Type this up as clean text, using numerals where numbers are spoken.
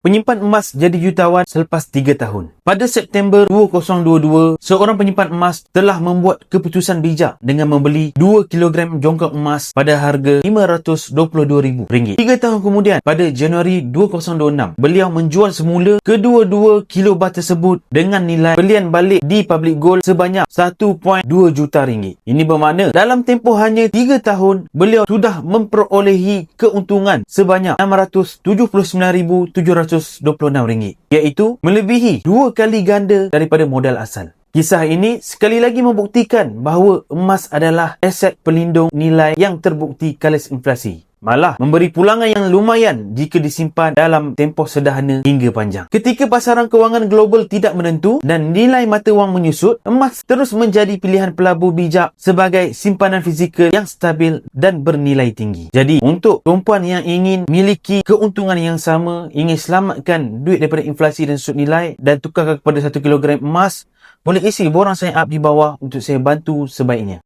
Penyimpan emas jadi jutawan selepas 3 tahun. Pada September 2022, seorang penyimpan emas telah membuat keputusan bijak dengan membeli 2 kilogram jongkok emas pada harga RM522,000. 3 tahun kemudian, pada Januari 2026, beliau menjual semula kedua-dua kilobar tersebut dengan nilai belian balik di Public Gold sebanyak RM1.2 juta. Ini bermakna dalam tempoh hanya 3 tahun, beliau sudah memperolehi keuntungan sebanyak RM679,726, iaitu melebihi 2 kali ganda daripada modal asal. Kisah ini sekali lagi membuktikan bahawa emas adalah aset pelindung nilai yang terbukti kalis inflasi. Malah memberi pulangan yang lumayan jika disimpan dalam tempoh sederhana hingga panjang. Ketika pasaran kewangan global tidak menentu dan nilai mata wang menyusut, emas terus menjadi pilihan pelabur bijak sebagai simpanan fizikal yang stabil dan bernilai tinggi. Jadi, untuk perempuan yang ingin miliki keuntungan yang sama, ingin selamatkan duit daripada inflasi dan susut nilai dan tukarkan kepada 1 kilogram emas, boleh isi borang sign up di bawah untuk saya bantu sebaiknya.